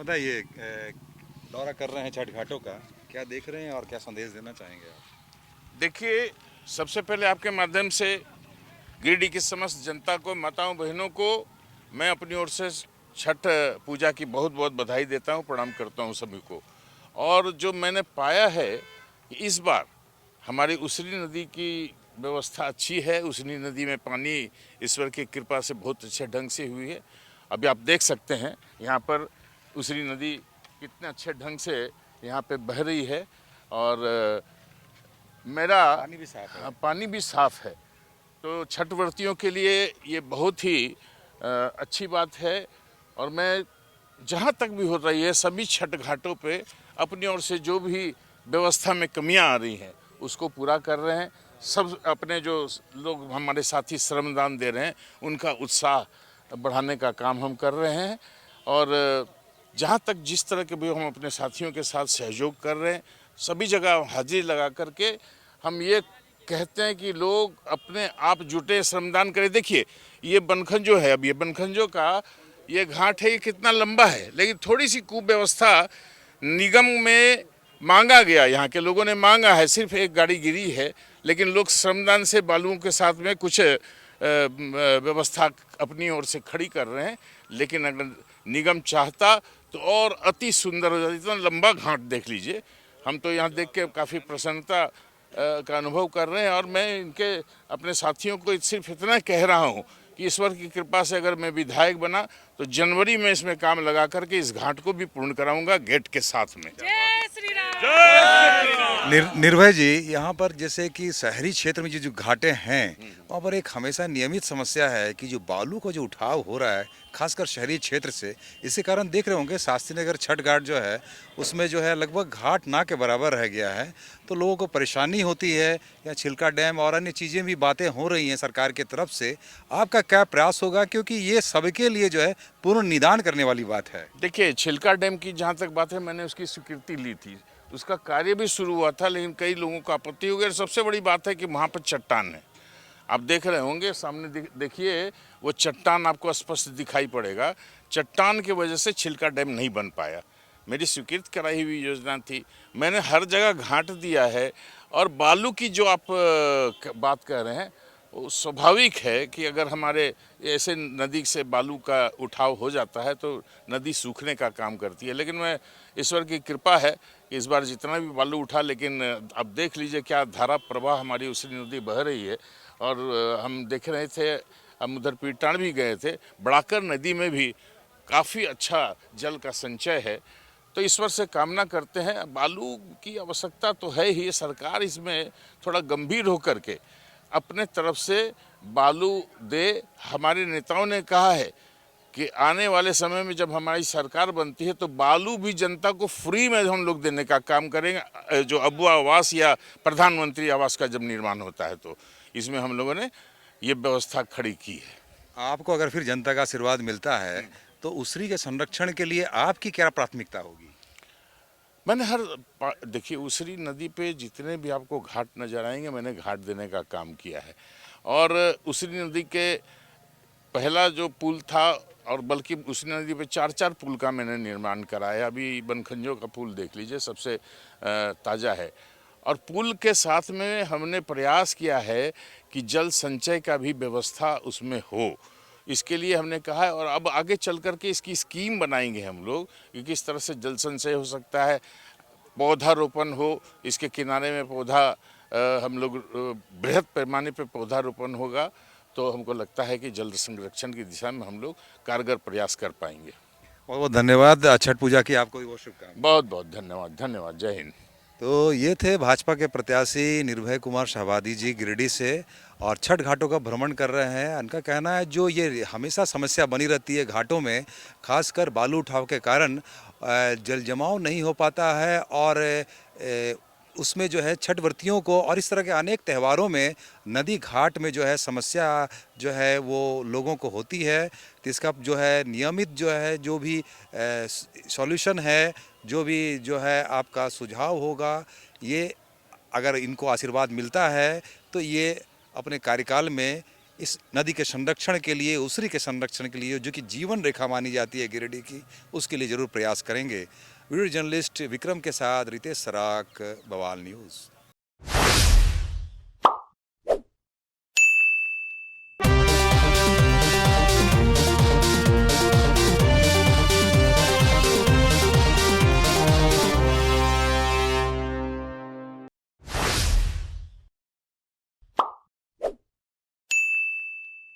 बताइए, दौरा कर रहे हैं छठ घाटों का, क्या देख रहे हैं और क्या संदेश देना चाहेंगे आप? देखिए, सबसे पहले आपके माध्यम से गिरिडीह की समस्त जनता को, माताओं बहनों को मैं अपनी ओर से छठ पूजा की बहुत बहुत बधाई देता हूँ, प्रणाम करता हूँ सभी को। और जो मैंने पाया है कि इस बार हमारी उसरी नदी की व्यवस्था अच्छी है। उसरी नदी में पानी ईश्वर की कृपा से बहुत अच्छे ढंग से हुई है। अभी आप देख सकते हैं यहाँ पर उसरी नदी कितने अच्छे ढंग से यहाँ पे बह रही है। और मेरा पानी भी साफ है। हाँ, पानी भी साफ है। तो छठ व्रतियों के लिए ये बहुत ही अच्छी बात है। और मैं जहाँ तक भी हो रही है सभी छठ घाटों पे अपनी ओर से जो भी व्यवस्था में कमियां आ रही हैं उसको पूरा कर रहे हैं। सब अपने जो लोग हमारे साथी श्रमदान दे रहे हैं उनका उत्साह बढ़ाने का काम हम कर रहे हैं। और जहाँ तक जिस तरह के भी हम अपने साथियों के साथ सहयोग कर रहे हैं, सभी जगह हाजिरी लगा करके हम ये कहते हैं कि लोग अपने आप जुटे, श्रमदान करें। देखिए, ये बनखंजो है, अब ये बनखंजो का ये घाट है, ये कितना लंबा है, लेकिन थोड़ी सी कुव्यवस्था निगम में मांगा गया, यहाँ के लोगों ने मांगा है, सिर्फ एक गाड़ी गिरी है, लेकिन लोग श्रमदान से बालुओं के साथ में कुछ व्यवस्था अपनी ओर से खड़ी कर रहे हैं। लेकिन अगर निगम चाहता तो और अति सुंदर हो जाता। इतना लंबा घाट देख लीजिए, हम तो यहाँ देख के काफ़ी प्रसन्नता का अनुभव कर रहे हैं। और मैं इनके अपने साथियों को सिर्फ इतना कह रहा हूँ कि ईश्वर की कृपा से अगर मैं विधायक बना तो जनवरी में इसमें काम लगा करके इस घाट को भी पूर्ण कराऊंगा गेट के साथ में। जय श्री राम। निर्भय जी, यहाँ पर जैसे कि शहरी क्षेत्र में जो घाटें हैं वहाँ पर एक हमेशा नियमित समस्या है कि जो बालू का जो उठाव हो रहा है खासकर शहरी क्षेत्र से, इसी कारण देख रहे होंगे शास्त्री नगर छठ घाट जो है उसमें जो है लगभग घाट ना के बराबर रह गया है। तो लोगों को परेशानी होती है, या छिलका डैम और अन्य चीज़ें भी बातें हो रही हैं सरकार की तरफ से। आपका क्या प्रयास होगा, क्योंकि ये सबके लिए जो है पूर्ण निदान करने वाली बात है। देखिए, छिलका डैम की जहाँ तक बात है, मैंने उसकी स्वीकृति ली थी, उसका कार्य भी शुरू हुआ था, लेकिन कई लोगों को आपत्ति हो गई। सबसे बड़ी बात है कि वहाँ पर चट्टान है, आप देख रहे होंगे सामने, देखिए वो चट्टान आपको स्पष्ट दिखाई पड़ेगा। चट्टान की वजह से छिलका डैम नहीं बन पाया। मेरी स्वीकृत कराई हुई योजना थी, मैंने हर जगह घाट दिया है। और बालू की जो आप बात कर रहे हैं, वो स्वाभाविक है कि अगर हमारे ऐसे नदी से बालू का उठाव हो जाता है तो नदी सूखने का काम करती है। लेकिन मैं ईश्वर की कृपा है कि इस बार जितना भी बालू उठा, लेकिन अब देख लीजिए क्या धारा प्रवाह हमारी उसरी नदी बह रही है। और हम देख रहे थे, हम उधर पीटान भी गए थे, बड़ाकर नदी में भी काफ़ी अच्छा जल का संचय है। तो ईश्वर से कामना करते हैं। बालू की आवश्यकता तो है ही, सरकार इसमें थोड़ा गंभीर होकर के अपने तरफ से बालू दे। हमारे नेताओं ने कहा है कि आने वाले समय में जब हमारी सरकार बनती है तो बालू भी जनता को फ्री में हम लोग देने का काम करेंगे। जो अबुआ आवास या प्रधानमंत्री आवास का जब निर्माण होता है तो इसमें हम लोगों ने ये व्यवस्था खड़ी की है। आपको अगर फिर जनता का आशीर्वाद मिलता है तो उसरी के संरक्षण के लिए आपकी क्या प्राथमिकता होगी? मैंने देखिए, उसरी नदी पे जितने भी आपको घाट नजर आएंगे मैंने घाट देने का काम किया है। और उसरी नदी के पहला जो पुल था, और बल्कि उसरी नदी पे 4-4 पुल का मैंने निर्माण कराया। अभी बनखंजो का पुल देख लीजिए, सबसे ताज़ा है। और पुल के साथ में हमने प्रयास किया है कि जल संचय का भी व्यवस्था उसमें हो, इसके लिए हमने कहा है। और अब आगे चल कर के इसकी स्कीम बनाएंगे हम लोग कि किस तरह से जल संचय हो सकता है, पौधारोपण हो, इसके किनारे में पौधा हम लोग बृहद पैमाने पे पौधारोपण होगा तो हमको लगता है कि जल संरक्षण की दिशा में हम लोग कारगर प्रयास कर पाएंगे। बहुत बहुत धन्यवाद। छठ पूजा की आपको भी बहुत शुभकामनाएं। बहुत बहुत धन्यवाद, धन्यवाद। जय हिंद। तो ये थे भाजपा के प्रत्याशी निर्भय कुमार शाहाबादी जी गिरिडीह से, और छठ घाटों का भ्रमण कर रहे हैं। उनका कहना है जो ये हमेशा समस्या बनी रहती है घाटों में, खासकर बालू उठाव के कारण जल जमाव नहीं हो पाता है, और उसमें जो है छठ व्रतियों को और इस तरह के अनेक त्योहारों में नदी घाट में जो है समस्या जो है वो लोगों को होती है। तो इसका जो है नियमित जो है जो भी सॉल्यूशन है, जो भी जो है आपका सुझाव होगा, ये अगर इनको आशीर्वाद मिलता है तो ये अपने कार्यकाल में इस नदी के संरक्षण के लिए, उसरी के संरक्षण के लिए, जो कि जीवन रेखा मानी जाती है गिरिडीह की, उसके लिए जरूर प्रयास करेंगे। वीडियो जर्नलिस्ट विक्रम के साथ रितेश सराक, बवाल न्यूज़।